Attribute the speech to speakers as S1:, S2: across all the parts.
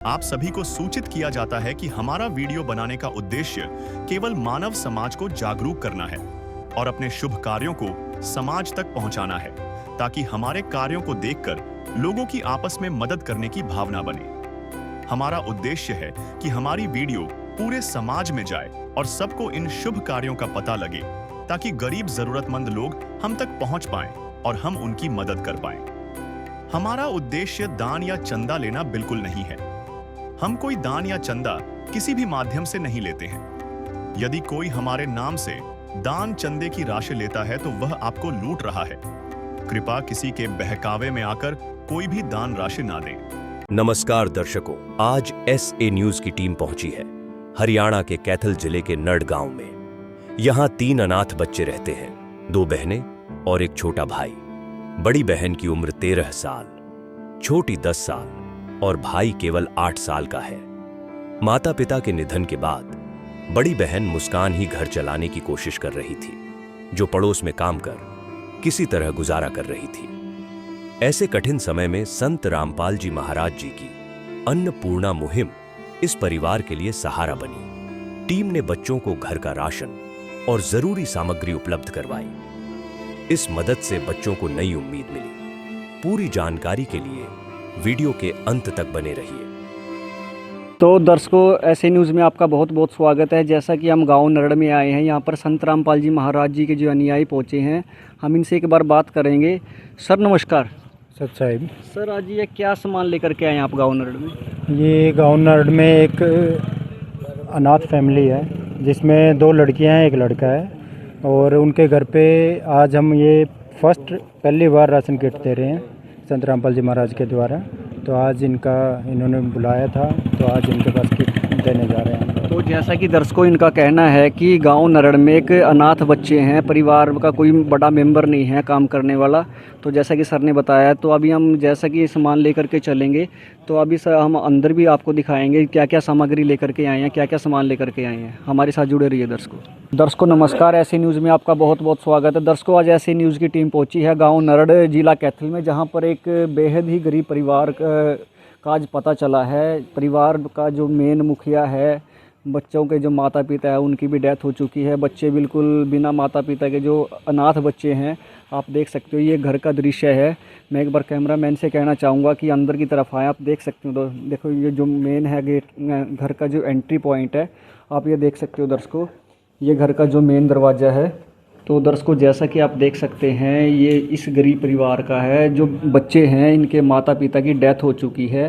S1: आप सभी को सूचित किया जाता है कि हमारा वीडियो बनाने का उद्देश्य केवल मानव समाज को जागरूक करना है और अपने शुभ कार्यों को समाज तक पहुंचाना है, ताकि हमारे कार्यों को देखकर लोगों की आपस में मदद करने की भावना बने। हमारा उद्देश्य है कि हमारी वीडियो पूरे समाज में जाए और सबको इन शुभ कार्यों का पता लगे, ताकि गरीब जरूरतमंद लोग हम तक पहुंच पाएं और हम उनकी मदद कर पाएं। हमारा उद्देश्य दान या चंदा लेना बिल्कुल नहीं है। हम कोई दान या चंदा किसी भी माध्यम से नहीं लेते हैं। यदि कोई हमारे नाम से दान चंदे की राशि लेता है तो वह आपको लूट रहा है। कृपया किसी के बहकावे में आकर कोई भी दान राशि ना दें।
S2: नमस्कार दर्शकों, आज SA न्यूज की टीम पहुंची है हरियाणा के कैथल जिले के नड़ गांव में। यहां 3 अनाथ बच्चे रहते हैं, 2 बहनें और एक छोटा भाई। बड़ी बहन की उम्र 13 साल, छोटी 10 साल और भाई केवल 8 साल का है। माता पिता के निधन के बाद बड़ी बहन मुस्कान ही घर चलाने की कोशिश कर रही थी, जो पड़ोस में काम कर किसी तरह गुजारा कर रही थी। ऐसे कठिन समय में संत रामपाल जी महाराज जी की अन्नपूर्णा मुहिम इस परिवार के लिए सहारा बनी। टीम ने बच्चों को घर का राशन और जरूरी सामग्री उपलब्ध करवाई। इस मदद से बच्चों को नई उम्मीद मिली। पूरी जानकारी के लिए वीडियो के अंत तक बने रहिए।
S3: तो दर्शकों, SA न्यूज़ में आपका बहुत बहुत स्वागत है। जैसा कि हम गांव नरड़ में आए हैं, यहाँ पर संत रामपाल जी महाराज जी के जो अनुयायी पहुँचे हैं, हम इनसे एक बार बात करेंगे। सर नमस्कार।
S4: सच साहिब,
S3: सर आज ये क्या सामान लेकर के आए हैं आप गांव नरड़ में?
S4: ये गाँव नरड़ में एक अनाथ फैमिली है, जिसमें 2 लड़कियां हैं, 1 लड़का है। और उनके घर पे आज हम ये पहली बार राशन किट दे रहे हैं संत रामपाल जी महाराज के द्वारा। तो आज इन्होंने बुलाया था, तो आज इनके पास किट देने जा रहे हैं।
S3: तो जैसा कि दर्शकों इनका कहना है कि गांव नरड़ में एक अनाथ बच्चे हैं, परिवार का कोई बड़ा मेंबर नहीं है काम करने वाला। तो जैसा कि सर ने बताया, तो अभी हम जैसा कि सामान लेकर के चलेंगे, तो अभी सर हम अंदर भी आपको दिखाएंगे क्या क्या सामग्री लेकर के आए हैं, क्या क्या सामान लेकर के आए हैं। हमारे साथ जुड़े रहिए दर्शकों नमस्कार। SA न्यूज़ में आपका बहुत बहुत स्वागत है। दर्शकों, आज SA न्यूज़ की टीम पहुंची है गांव नरड़, जिला कैथल में, जहां पर एक बेहद ही गरीब परिवार का आज पता चला है। परिवार का जो मेन मुखिया है, बच्चों के जो माता पिता है उनकी भी डेथ हो चुकी है। बच्चे बिल्कुल बिना माता पिता के जो अनाथ बच्चे हैं, आप देख सकते हो। ये घर का दृश्य है। मैं एक बार कैमरामैन से कहना चाहूँगा कि अंदर की तरफ आए। आप देख सकते हो, देखो ये जो मेन है गेट, घर का जो एंट्री पॉइंट है, आप ये देख सकते हो दर्शकों। ये घर का जो मेन दरवाज़ा है। तो दर्शकों, जैसा कि आप देख सकते हैं, ये इस गरीब परिवार का है। जो बच्चे हैं, इनके माता पिता की डेथ हो चुकी है।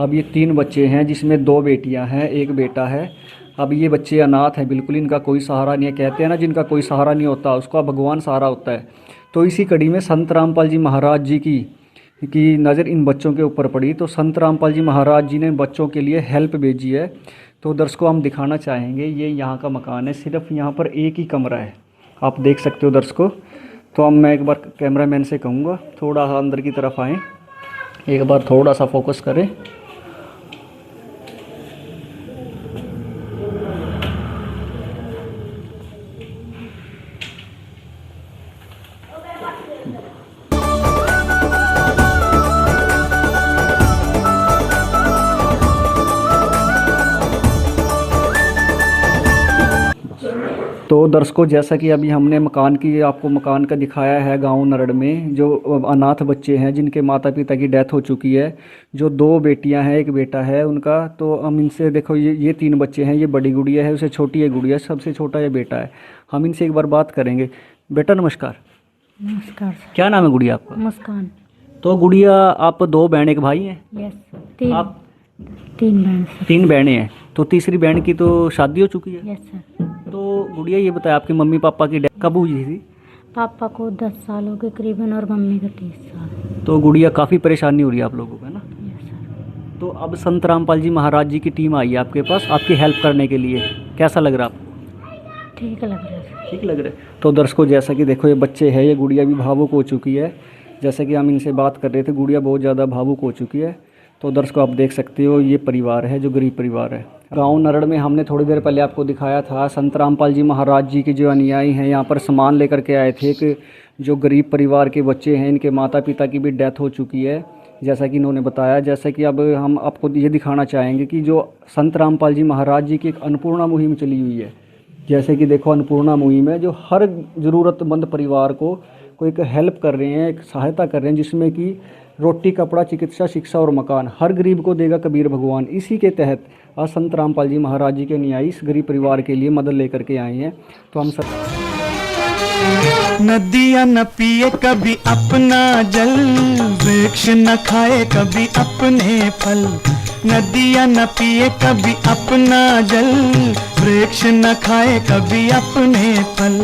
S3: अब ये 3 बच्चे हैं, जिसमें 2 बेटियां हैं, 1 बेटा है। अब ये बच्चे अनाथ हैं, बिल्कुल इनका कोई सहारा नहीं है। कहते हैं ना, जिनका कोई सहारा नहीं होता उसका भगवान सहारा होता है। तो इसी कड़ी में संत रामपाल जी महाराज जी की नज़र इन बच्चों के ऊपर पड़ी। तो संत रामपाल जी महाराज जी ने बच्चों के लिए हेल्प भेजी है। तो दर्शकों, हम दिखाना चाहेंगे, ये यहाँ का मकान है। सिर्फ यहाँ पर 1 ही कमरा है, आप देख सकते हो दर्शकों। तो अब मैं एक बार कैमरामैन से कहूँगा थोड़ा सा अंदर की तरफ आएँ, एक बार थोड़ा सा फोकस करें। तो दर्शकों, जैसा कि अभी हमने आपको मकान का दिखाया है गांव नरड़ में, जो अनाथ बच्चे हैं जिनके माता पिता की डेथ हो चुकी है, जो 2 बेटियां हैं, 1 बेटा है उनका। तो हम इनसे देखो, ये 3 बच्चे हैं। ये बड़ी गुड़िया है, उससे छोटी है गुड़िया, सबसे छोटा ये बेटा है। हम इनसे एक बार बात करेंगे। बेटा नमस्कार।
S5: नमस्कार।
S3: क्या नाम है गुड़िया आपका?
S5: मुस्कान। तो
S3: तो गुड़िया, आप 2 बहन 1 भाई हैं?
S5: यस। 3
S3: आप
S5: 3 बहन।
S3: 3 बहनें हैं। तो तीसरी बहन की तो शादी हो चुकी है?
S5: Yes sir.
S3: तो गुड़िया, ये बताया आपके मम्मी पापा की डेथ कब हुई थी?
S5: पापा को 10 सालों के करीबन और मम्मी को 30 साल।
S3: तो गुड़िया, काफ़ी परेशानी हो रही है आप लोगों को, है ना?
S5: Yes sir.
S3: तो अब संत रामपाल जी महाराज जी की टीम आई है आपके पास आपकी हेल्प करने के लिए। कैसा लग रहा है आपको?
S5: ठीक लग रहा है।
S3: ठीक लग रहा है। तो दर्शकों, जैसा कि देखो, ये बच्चे हैं, ये गुड़िया भी भावुक हो चुकी है। जैसे कि हम इनसे बात कर रहे थे, गुड़िया बहुत ज़्यादा भावुक हो चुकी है। तो दर्शकों, आप देख सकते हो, ये परिवार है जो गरीब परिवार है। गांव नरड़ में हमने थोड़ी देर पहले आपको दिखाया था, संत रामपाल जी महाराज जी के जो अनुयायी हैं यहाँ पर सामान लेकर के आए थे। कि जो गरीब परिवार के बच्चे हैं, इनके माता पिता की भी डेथ हो चुकी है। जैसा कि इन्होंने बताया। जैसा कि अब हम आपको ये दिखाना चाहेंगे कि जो संत रामपाल जी महाराज जी की एक अन्नपूर्णा मुहिम चली हुई है। जैसे कि देखो अन्नपूर्णा मुहिम है जो हर ज़रूरतमंद परिवार को एक हेल्प कर रहे हैं, एक सहायता कर रहे हैं, जिसमें कि रोटी, कपड़ा, चिकित्सा, शिक्षा और मकान हर गरीब को देगा कबीर भगवान। इसी के तहत आज संत रामपाल जी महाराज जी के अनुयायी इस गरीब परिवार के लिए मदद लेकर के आए हैं। तो हम सब
S6: नदियाँ न पिए कभी अपना जल, वृक्ष न खाए कभी अपने फल। नदियाँ न पिए कभी अपना जल, वृक्ष न खाए कभी अपने फल।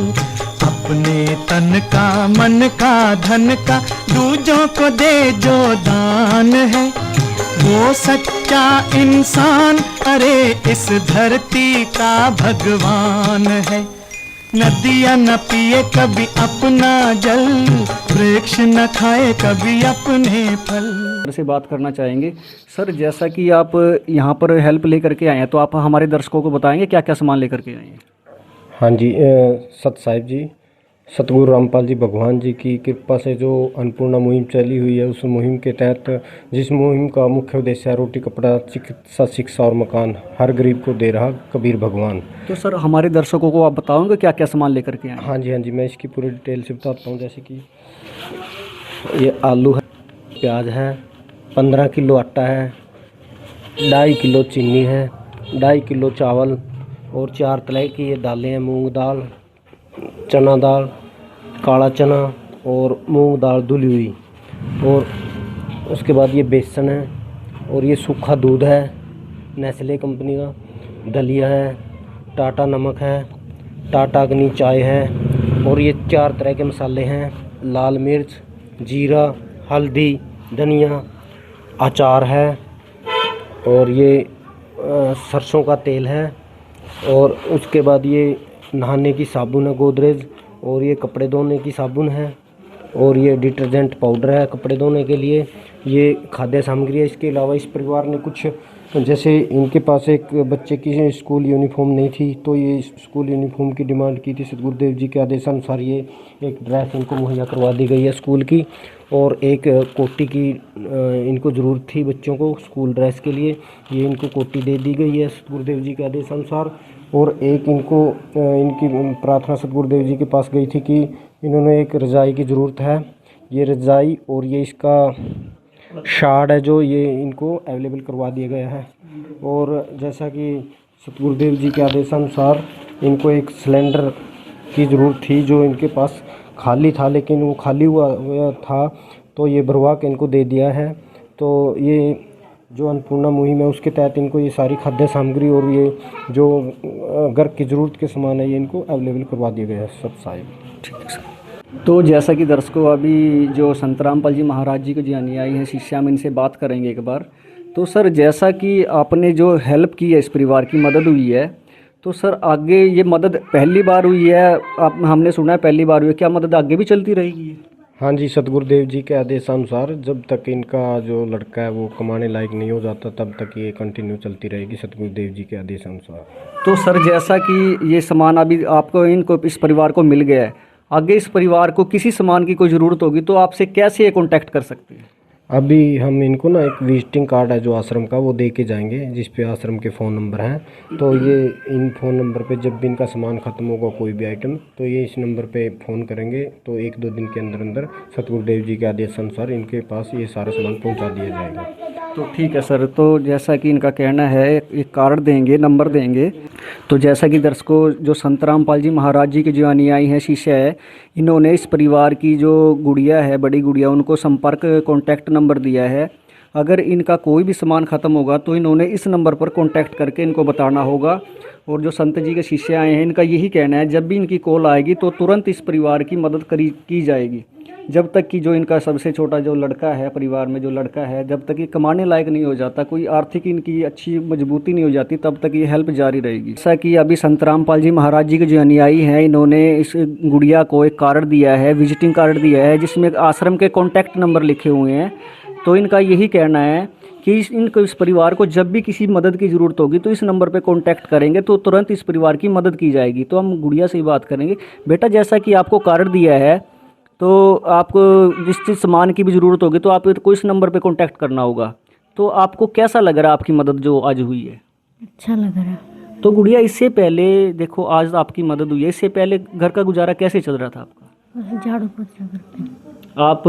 S6: अपने तन का, मन का, धन का दूजों को दे जो दान है, वो सच्चा इंसान, अरे इस धरती का भगवान है। नदियाँ न पिए कभी अपना जल, वृक्ष न खाए कभी अपने फल।
S3: से बात करना चाहेंगे सर, जैसा कि आप यहाँ पर हेल्प लेकर के आए हैं, तो आप हमारे दर्शकों को बताएंगे क्या क्या सामान लेकर के आए हैं।
S7: हाँ जी, सत साहिब जी, सतगुरु रामपाल जी भगवान जी की कृपा से जो अन्नपूर्णा मुहिम चली हुई है, उस मुहिम के तहत जिस मुहिम का मुख्य उद्देश्य है रोटी, कपड़ा, चिकित्सा, शिक्षा और मकान हर गरीब को दे रहा कबीर भगवान।
S3: तो सर हमारे दर्शकों को आप बताओगे क्या क्या सामान लेकर के आए हैं।
S7: हाँ जी, मैं इसकी पूरी डिटेल से बताता हूँ। जैसे कि ये आलू है, प्याज है, 15 किलो आटा है, 2.5 किलो चीनी है, 2.5 किलो चावल और 4 तरह की ये दालें हैं, मूंग दाल, चना दाल, काला चना और मूंग दाल धुली हुई। और उसके बाद ये बेसन है और ये सूखा दूध है नेस्ले कंपनी का, दलिया है, टाटा नमक है, टाटा अग्नि चाय है और ये 4 तरह के मसाले हैं, लाल मिर्च, जीरा, हल्दी, धनिया, अचार है और ये सरसों का तेल है। और उसके बाद ये नहाने की साबुन है गोदरेज, और ये कपड़े धोने की साबुन है, और ये डिटर्जेंट पाउडर है कपड़े धोने के लिए। ये खाद्य सामग्री है। इसके अलावा इस परिवार ने कुछ, जैसे इनके पास एक बच्चे की स्कूल यूनिफॉर्म नहीं थी, तो ये स्कूल यूनिफॉर्म की डिमांड की थी। सतगुरुदेव जी के आदेशानुसार ये एक ड्रेस इनको मुहैया करवा दी गई है स्कूल की, और एक कोटी की इनको ज़रूरत थी बच्चों को स्कूल ड्रेस के लिए, ये इनको कोटी दे दी गई है सतगुरुदेव जी के आदेशानुसार। और एक इनको इनकी प्रार्थना सतगुरुदेव जी के पास गई थी कि इन्होंने एक रज़ाई की ज़रूरत है, ये रज़ाई और ये इसका शार्ड है जो ये इनको अवेलेबल करवा दिया गया है। और जैसा कि सतगुरुदेव जी के आदेशानुसार इनको एक सिलेंडर की ज़रूरत थी जो इनके पास खाली था, लेकिन वो खाली हुआ था, तो ये भरवा के इनको दे दिया है। तो ये जो अन्नपूर्णा मुहिम है उसके तहत इनको ये सारी खाद्य सामग्री और ये जो घर की ज़रूरत के सामान है ये इनको अवेलेबल करवा दिया गया है सब साहिब।
S3: ठीक है सर। तो जैसा कि दर्शकों अभी जो संत रामपाल जी महाराज जी के जो अनुयायी हैं शिष्य, हम इनसे बात करेंगे एक बार। तो सर जैसा कि आपने जो हेल्प की है, इस परिवार की मदद हुई है, तो सर आगे ये मदद पहली बार हुई है, आप हमने सुना है पहली बार हुई है, क्या मदद आगे भी चलती रहेगी?
S7: हाँ जी, सतगुरुदेव जी के आदेशानुसार जब तक इनका जो लड़का है वो कमाने लायक नहीं हो जाता तब तक ये कंटिन्यू चलती रहेगी सतगुरुदेव जी के आदेशानुसार।
S3: तो सर जैसा कि ये सामान अभी आपको इनको इस परिवार को मिल गया है, आगे इस परिवार को किसी सामान की कोई ज़रूरत होगी तो आपसे कैसे ये कॉन्टैक्ट कर सकते हैं?
S7: अभी हम इनको ना एक विजिटिंग कार्ड है जो आश्रम का वो दे के जाएंगे, जिस पे आश्रम के फ़ोन नंबर हैं। तो ये इन फ़ोन नंबर पे जब भी इनका सामान ख़त्म होगा कोई भी आइटम, तो ये इस नंबर पे फ़ोन करेंगे, तो 1-2 दिन के अंदर अंदर सतगुरुदेव जी के आदेशानुसार इनके पास ये सारा सामान पहुंचा दिया जाएगा।
S3: तो ठीक है सर। तो जैसा कि इनका कहना है, एक कार्ड देंगे, नंबर देंगे। तो जैसा कि दर्शकों जो संत रामपाल जी महाराज जी के जो अनुयायी हैं, शिष्य है, इन्होंने इस परिवार की जो गुड़िया है, बड़ी गुड़िया, उनको संपर्क कॉन्टैक्ट नंबर दिया है। अगर इनका कोई भी सामान ख़त्म होगा तो इन्होंने इस नंबर पर कॉन्टैक्ट करके इनको बताना होगा। और जो संत जी के शिष्य आए हैं, इनका यही कहना है जब भी इनकी कॉल आएगी तो तुरंत इस परिवार की मदद की जाएगी। जब तक कि जो इनका सबसे छोटा जो लड़का है, परिवार में जो लड़का है, जब तक ये कमाने लायक नहीं हो जाता, कोई आर्थिक इनकी अच्छी मजबूती नहीं हो जाती, तब तक ये हेल्प जारी रहेगी। जैसा कि अभी संत रामपाल जी महाराज जी के जो अनुयायी हैं, इन्होंने इस गुड़िया को एक कार्ड दिया है, विजिटिंग कार्ड दिया है, जिसमें आश्रम के कॉन्टैक्ट नंबर लिखे हुए हैं। तो इनका यही कहना है कि इस परिवार को जब भी किसी मदद की ज़रूरत होगी तो इस नंबर पे कांटेक्ट करेंगे तो तुरंत इस परिवार की मदद की जाएगी। तो हम गुड़िया से ही बात करेंगे। बेटा, जैसा कि आपको कार्ड दिया है तो आपको जिस चीज़ सामान की भी ज़रूरत होगी तो आपको इस नंबर पे कांटेक्ट करना होगा। तो आपको कैसा लग रहा है आपकी मदद जो आज हुई है?
S5: अच्छा लग रहा है।
S3: तो गुड़िया, इससे पहले देखो आज आपकी मदद हुई है, इससे पहले घर का गुजारा कैसे चल रहा था आपका?
S5: और झाड़ू पोछा करते हैं।
S3: आप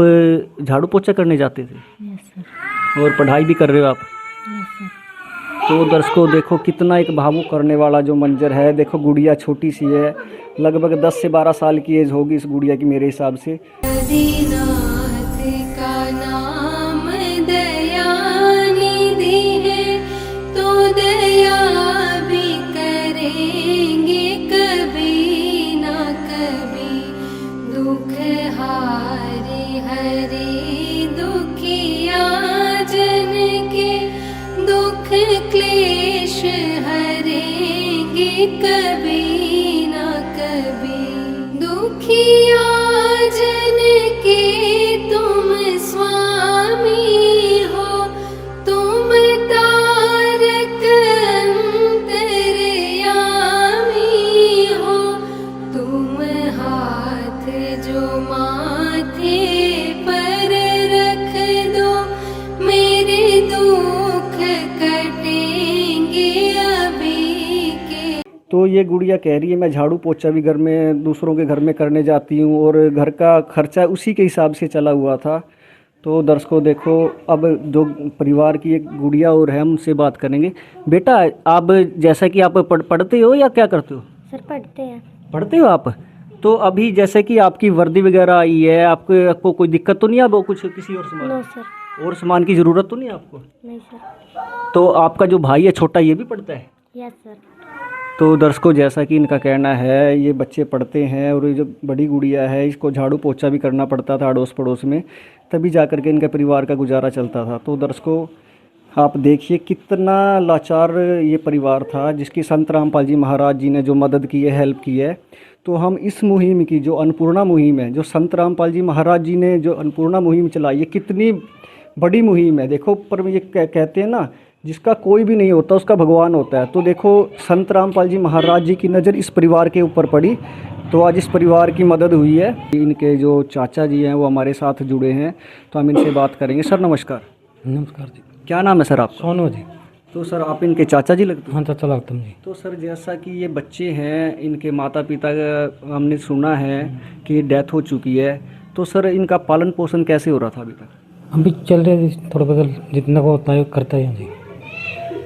S3: झाड़ू पोछा करने जाते थे
S5: यस सर।
S3: और पढ़ाई भी कर रहे हो आप?
S5: Yes sir.
S3: तो दर्शकों देखो कितना एक भावुक करने वाला जो मंजर है। देखो गुड़िया छोटी सी है, लगभग 10 से 12 साल की एज होगी इस गुड़िया की मेरे हिसाब से।
S8: आदिनाथ का नाम दयानिधि है, तो दया भी करेंगे कभी ना कभी। दुख हारे हरे दुखिया जन के, दुख क्लेश हरेंगे कभी ना कभी। दुखिया जन के तुम स्वामी हो, तुम तारक अंतर्यामी हो। तुम हाथ जो माथे पर रख दो, मेरे दुख कटेंगे अभी के।
S3: तो ये गुड़िया कह रही है मैं झाड़ू पोछा भी घर में दूसरों के घर में करने जाती हूँ और घर का खर्चा उसी के हिसाब से चला हुआ था। तो दर्शकों देखो, अब जो परिवार की एक गुड़िया और है उनसे बात करेंगे। बेटा, आप जैसा कि आप पढ़ते हो या क्या करते हो?
S5: सर पढ़ते हैं।
S3: पढ़ते हो आप? तो अभी जैसे कि आपकी वर्दी वगैरह आई है, आपको कोई दिक्कत तो नहीं है? वो कुछ किसी और सामान
S5: नो सर।
S3: और सामान की ज़रूरत तो नहीं है आपको?
S5: नहीं सर।
S3: तो आपका जो भाई है छोटा, ये भी पढ़ता है?
S5: Yes sir.
S3: तो दर्शकों जैसा कि इनका कहना है, ये बच्चे पढ़ते हैं और ये जो बड़ी गुड़िया है इसको झाड़ू पोछा भी करना पड़ता था अड़ोस पड़ोस में, तभी जा कर के इनके परिवार का गुजारा चलता था। तो दर्शकों आप देखिए कितना लाचार ये परिवार था जिसकी संत रामपाल जी महाराज जी ने जो मदद की है, हेल्प की है। तो हम इस मुहिम की जो अन्नपूर्णा मुहिम है, जो संत रामपाल जी महाराज जी ने जो अन्नपूर्णा मुहिम चलाई है, कितनी बड़ी मुहिम है। देखो पर ये कहते हैं ना, जिसका कोई भी नहीं होता उसका भगवान होता है। तो देखो संत रामपाल जी महाराज जी की नज़र इस परिवार के ऊपर पड़ी, तो आज इस परिवार की मदद हुई है। इनके जो चाचा जी हैं वो हमारे साथ जुड़े हैं, तो हम इनसे बात करेंगे। सर नमस्कार।
S4: नमस्कार जी।
S3: क्या नाम है सर आपका?
S4: सोनू जी।
S3: तो सर आप इनके चाचा जी लगते हैं?
S4: हाँ चाचा लगता हूँ जी।
S3: तो सर जैसा कि ये बच्चे हैं, इनके माता पिता का हमने सुना है कि डेथ हो चुकी है, तो सर इनका पालन पोषण कैसे हो रहा था अभी तक?
S4: अभी चल रहे थोड़ा बहुत जितना को होता है करता है जी।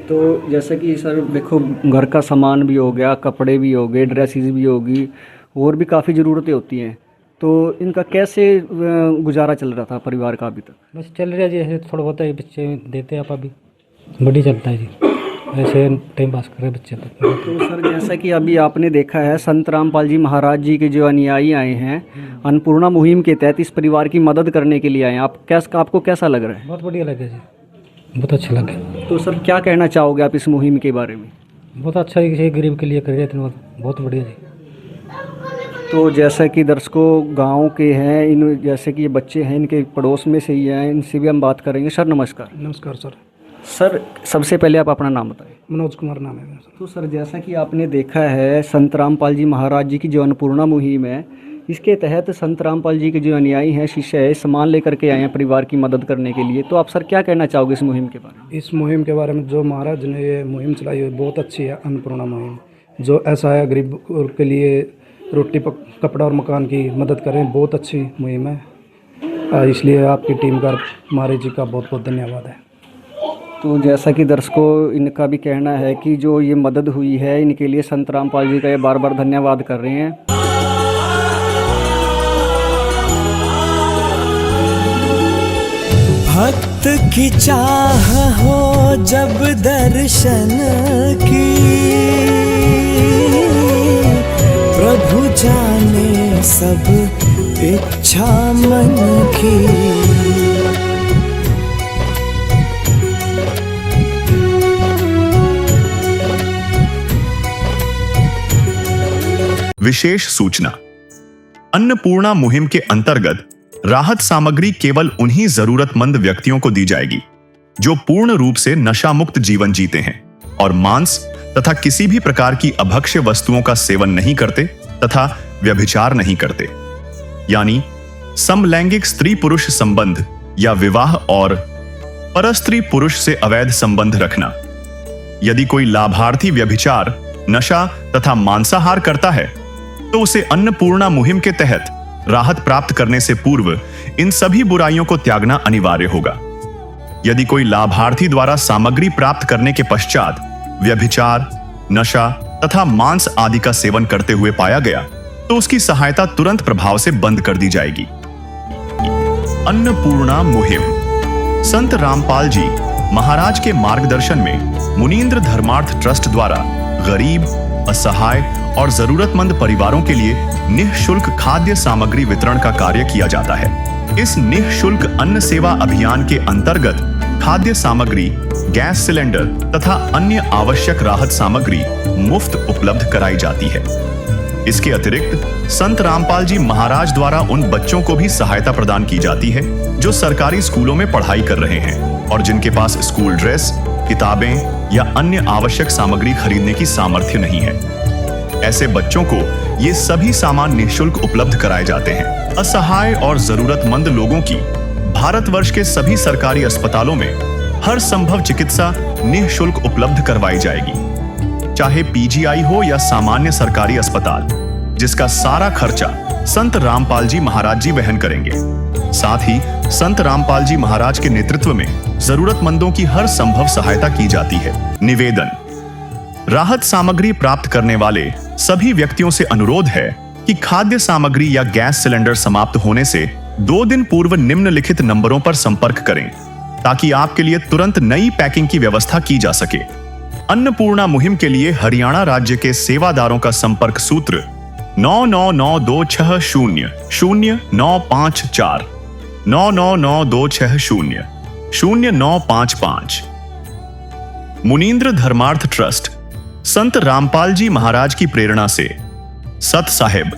S3: तो जैसे कि सर देखो घर का सामान भी हो गया, कपड़े भी हो गए, ड्रेसेस भी होगी, और भी काफ़ी ज़रूरतें होती हैं। तो इनका कैसे गुजारा चल रहा था परिवार का अभी तक?
S4: बस चल रहा है जी, ऐसे थोड़ा बहुत है बच्चे देते हैं आप अभी बड़ी चलता है जी, ऐसे टाइम पास कर रहे हैं बच्चे।
S3: तो सर जैसा कि अभी आपने देखा है, संत रामपाल जी महाराज जी के जो अनुयायी आए हैं अन्नपूर्णा मुहिम के तहत इस परिवार की मदद करने के लिए आए हैं। आपको कैसा लग रहा है?
S4: बहुत बढ़िया लगे जी, बहुत अच्छा लगे।
S3: तो सर क्या कहना चाहोगे आप इस मुहिम के बारे में?
S4: बहुत अच्छा है कि गरीब के लिए कर रहे थे, बहुत बढ़िया जी।
S3: तो जैसा कि दर्शकों गांव के हैं, इन जैसे कि ये बच्चे हैं इनके पड़ोस में से ही हैं, इनसे भी हम बात करेंगे। सर नमस्कार।
S4: नमस्कार सर।
S3: सर सबसे पहले आप अपना नाम बताएं।
S4: मनोज कुमार नाम है मेरा।
S3: तो सर जैसा कि आपने देखा है, संत रामपाल जी महाराज जी की जो अन्नपूर्णा मुहिम है, इसके तहत संत रामपाल जी के जो अनुयायी हैं, शिष्य है, सामान लेकर के आए हैं परिवार की मदद करने के लिए। तो आप सर क्या कहना चाहोगे इस मुहिम के बारे में?
S9: इस मुहिम के बारे में जो महाराज ने ये मुहिम चलाई है बहुत अच्छी है। अन्नपूर्णा मुहिम जो ऐसा है गरीब के लिए रोटी कपड़ा और मकान की मदद करें, बहुत अच्छी मुहिम है। इसलिए आपकी टीम का महाराज जी का बहुत बहुत धन्यवाद है।
S3: तो जैसा कि दर्शकों इनका भी कहना है कि जो ये मदद हुई है इनके लिए संत रामपाल जी का ये बार बार धन्यवाद कर रहे हैं।
S6: भक्त की चाह हो जब दर्शन की, प्रभु जाने सब इच्छा मन की।
S1: विशेष सूचना। अन्नपूर्णा मुहिम के अंतर्गत राहत सामग्री केवल उन्हीं जरूरतमंद व्यक्तियों को दी जाएगी जो पूर्ण रूप से नशा मुक्त जीवन जीते हैं और मांस तथा किसी भी प्रकार की अभक्ष्य वस्तुओं का सेवन नहीं करते तथा व्यभिचार नहीं करते, यानी समलैंगिक स्त्री पुरुष संबंध या विवाह और परस्त्री पुरुष से अवैध संबंध रखना। यदि कोई लाभार्थी व्यभिचार, नशा तथा मांसाहार करता है तो उसे अन्नपूर्णा मुहिम के तहत राहत प्राप्त करने से पूर्व इन सभी बुराइयों को त्यागना अनिवार्य होगा। यदि कोई लाभार्थी द्वारा सामग्री प्राप्त करने के पश्चात व्यभिचार, नशा तथा मांस आदि का सेवन करते हुए पाया गया तो उसकी सहायता तुरंत प्रभाव से बंद कर दी जाएगी। अन्नपूर्णा मुहिम। संत रामपाल जी महाराज के मार्गदर्शन में मुनींद्र धर्मार्थ ट्रस्ट द्वारा गरीब, असहाय और जरूरतमंद परिवारों के लिए निःशुल्क खाद्य सामग्री वितरण का कार्य किया जाता है। इस निःशुल्क अन्न सेवा अभियान के अंतर्गत खाद्य सामग्री, गैस सिलेंडर तथा अन्य आवश्यक राहत सामग्री मुफ्त उपलब्ध कराई जाती है। इसके अतिरिक्त संत रामपाल जी महाराज द्वारा उन बच्चों को भी सहायता प्रदान की जाती है जो सरकारी स्कूलों में पढ़ाई कर रहे हैं और जिनके पास स्कूल ड्रेस, किताबें या अन्य आवश्यक सामग्री खरीदने की सामर्थ्य नहीं है। ऐसे बच्चों को ये सभी सामान निःशुल्क उपलब्ध कराए जाते हैं। असहाय और जरूरतमंद लोगों की भारतवर्ष के सभी सरकारी अस्पतालों में हर संभव चिकित्सा निःशुल्क उपलब्ध करवाई जाएगी, चाहे पीजीआई हो या सामान्य सरकारी अस्पताल, जिसका सारा खर्चा संत रामपाल जी महाराज जी वहन करेंगे। साथ ही संत रामपाल जी महाराज के नेतृत्व में जरूरतमंदों की हर संभव सहायता की जाती है। निवेदन। राहत सामग्री प्राप्त करने वाले सभी व्यक्तियों से अनुरोध है कि खाद्य सामग्री या गैस सिलेंडर समाप्त होने से 2 दिन पूर्व निम्नलिखित नंबरों पर संपर्क करें ताकि आपके लिए तुरंत नई पैकिंग की व्यवस्था की जा सके। अन्नपूर्णा मुहिम के लिए हरियाणा राज्य के सेवादारों का संपर्क सूत्र 9992600954 9992600955। मुनींद्र धर्मार्थ ट्रस्ट संत रामपाल जी महाराज की प्रेरणा से सत साहिब